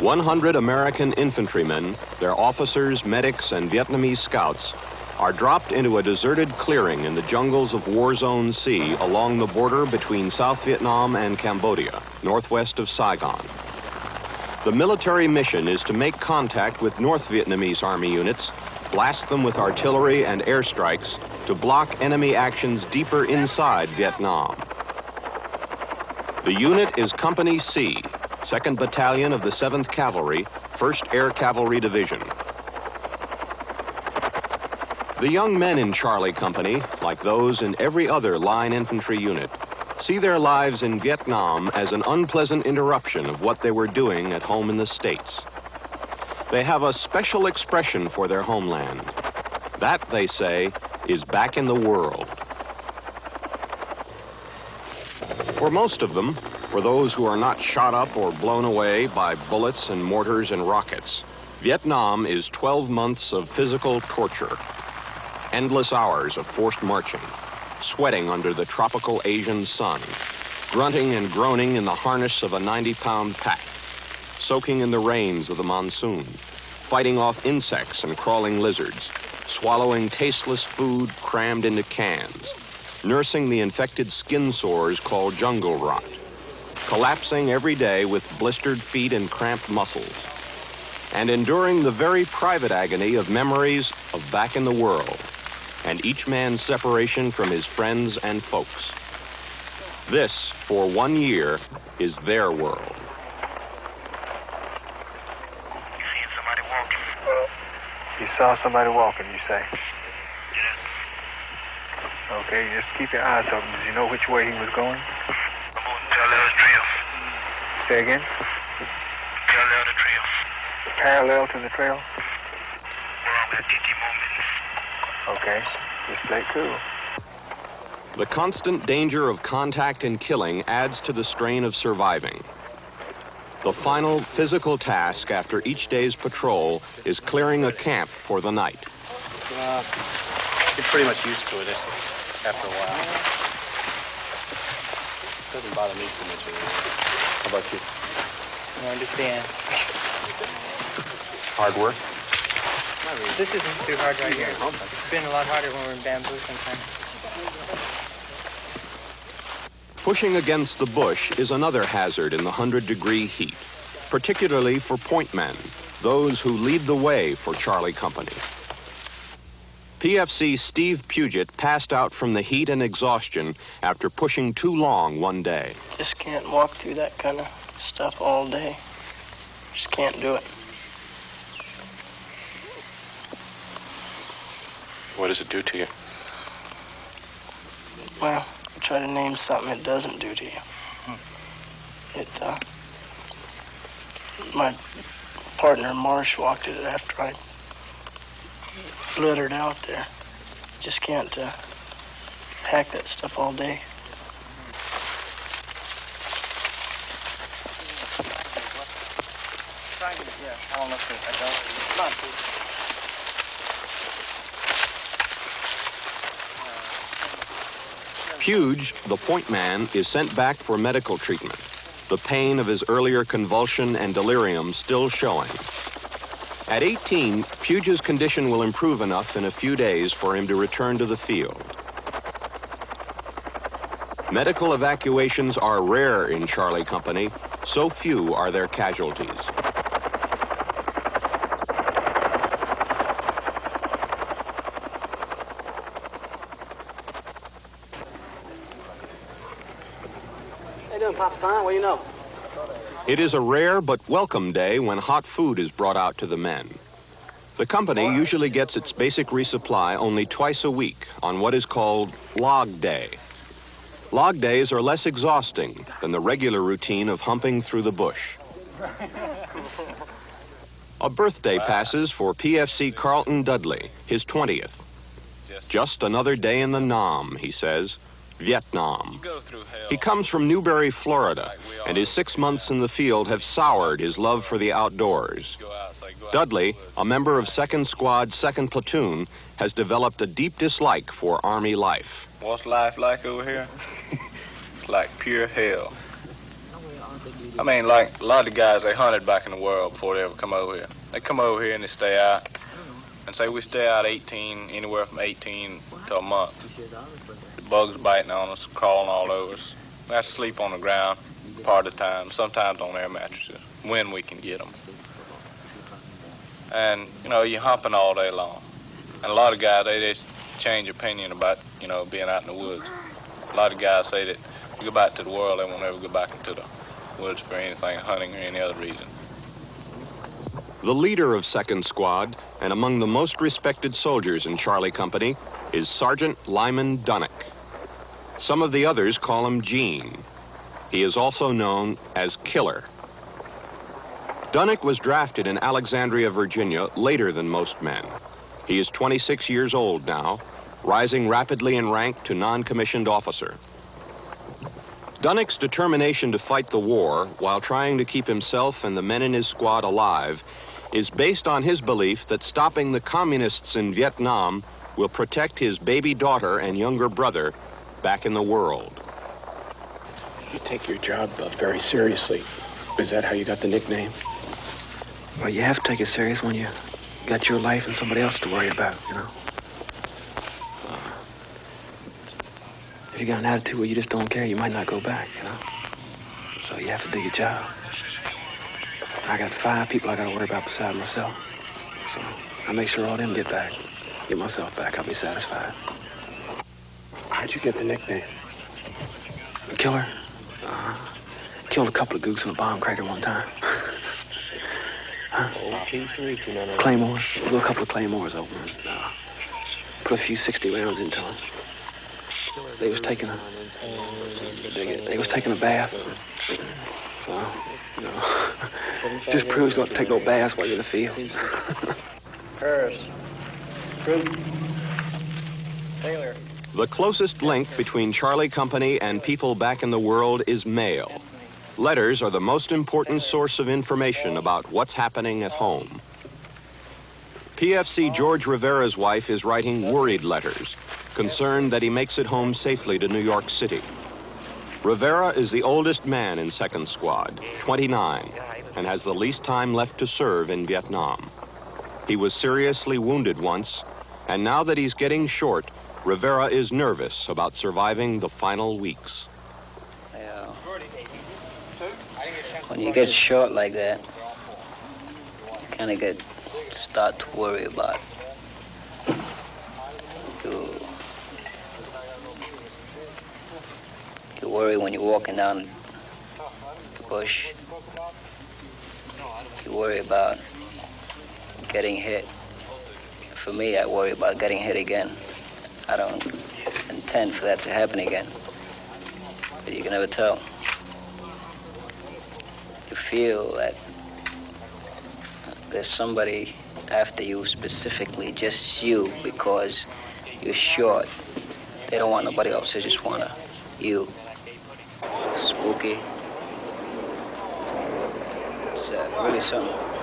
100 American infantrymen, their officers, medics, and Vietnamese scouts are dropped into a deserted clearing in the jungles of War Zone C along the border between South Vietnam and Cambodia, northwest of Saigon. The military mission is to make contact with North Vietnamese Army units, blast them with artillery and airstrikes to block enemy actions deeper inside Vietnam. The unit is Company C, 2nd Battalion of the 7th Cavalry, 1st Air Cavalry Division. The young men in Charlie Company, like those in every other line infantry unit, see their lives in Vietnam as an unpleasant interruption of what they were doing at home in the States. They have a special expression for their homeland. That, they say, is back in the world. For most of them, for those who are not shot up or blown away by bullets and mortars and rockets, Vietnam is 12 months of physical torture. Endless hours of forced marching, sweating under the tropical Asian sun, grunting and groaning in the harness of a 90-pound pack, soaking in the rains of the monsoon, fighting off insects and crawling lizards, swallowing tasteless food crammed into cans, nursing the infected skin sores called jungle rot, collapsing every day with blistered feet and cramped muscles, and enduring the very private agony of memories of back in the world, and each man's separation from his friends and folks. This, for 1 year, is their world. You seen somebody walking? You saw somebody walking, you say? Yeah. Okay, just keep your eyes open. Did you know which way he was going? I'm on parallel trail. Say again? Parallel to trail. Parallel to the trail? Where I'm at DT moment. Okay, just play it cool. The constant danger of contact and killing adds to the strain of surviving. The final physical task after each day's patrol is clearing a camp for the night. You're pretty much used to it after a while. It doesn't bother me too much anymore. How about you? I understand. Hard work? This isn't too hard right here. It's been a lot harder when we're in bamboo sometimes. Pushing against the bush is another hazard in the 100-degree heat, particularly for point men, those who lead the way for Charlie Company. PFC Steve Puget passed out from the heat and exhaustion after pushing too long one day. Just can't walk through that kind of stuff all day. Just can't do it. What does it do to you? Well, try to name something it doesn't do to you. My partner Marsh walked it after I fluttered out there. Just can't hack that stuff all day. Yeah, I don't know if I don't. Puge, the point man, is sent back for medical treatment, the pain of his earlier convulsion and delirium still showing. At 18, Puge's condition will improve enough in a few days for him to return to the field. Medical evacuations are rare in Charlie Company, so few are their casualties. Papa Son, what do you know? It is a rare but welcome day when hot food is brought out to the men. The company usually gets its basic resupply only twice a week on what is called log day. Log days are less exhausting than the regular routine of humping through the bush. A birthday passes for PFC Carlton Dudley, his 20th. Just another day in the Nam, he says. Vietnam. He comes from Newberry, Florida, and his 6 months in the field have soured his love for the outdoors. Dudley, a member of 2nd Squad, 2nd Platoon, has developed a deep dislike for Army life. What's life like over here? It's like pure hell. I mean, like a lot of the guys, they hunted back in the world before they ever come over here. They come over here and they stay out. And say we stay out 18, anywhere from 18 to a month. The bugs biting on us, crawling all over us. We have to sleep on the ground part of the time, sometimes on air mattresses, when we can get them. And, you know, you're humping all day long. And a lot of guys, they just change opinion about, you know, being out in the woods. A lot of guys say that you go back to the world, they won't ever go back into the woods for anything, hunting or any other reason. The leader of 2nd Squad, and among the most respected soldiers in Charlie Company, is Sergeant Lyman Dunnick. Some of the others call him Gene. He is also known as Killer. Dunnick was drafted in Alexandria, Virginia, later than most men. He is 26 years old now, rising rapidly in rank to non-commissioned officer. Dunnick's determination to fight the war while trying to keep himself and the men in his squad alive is based on his belief that stopping the communists in Vietnam will protect his baby daughter and younger brother back in the world. You take your job very seriously. Is that how you got the nickname? Well, you have to take it serious when you got your life and somebody else to worry about, you know. If you got an attitude where you just don't care, you might not go back, you know. So you have to do your job. I got 5 people I got to worry about beside myself. So I make sure all them get back. Get myself back, I'll be satisfied. How'd you get the nickname? Killer? Killed a couple of gooks in a bomb crater one time. Claymores. Blew a couple of claymores open. Put a few 60 rounds into them. They was taking a bath. So, you know, just proves not to take no baths while you're in the field. Harris. Fruit. Taylor. The closest link between Charlie Company and people back in the world is mail. Letters are the most important source of information about what's happening at home. PFC George Rivera's wife is writing worried letters, concerned that he makes it home safely to New York City. Rivera is the oldest man in 2nd Squad, 29, and has the least time left to serve in Vietnam. He was seriously wounded once, and now that he's getting short, Rivera is nervous about surviving the final weeks. Yeah. When you get short like that, you kind of start to worry about you worry when you're walking down the bush. You worry about getting hit. For me, I worry about getting hit again. I don't intend for that to happen again, but you can never tell. You feel that there's somebody after you specifically, just you, because you're short. They don't want nobody else, they just want you. Spooky. It's really something.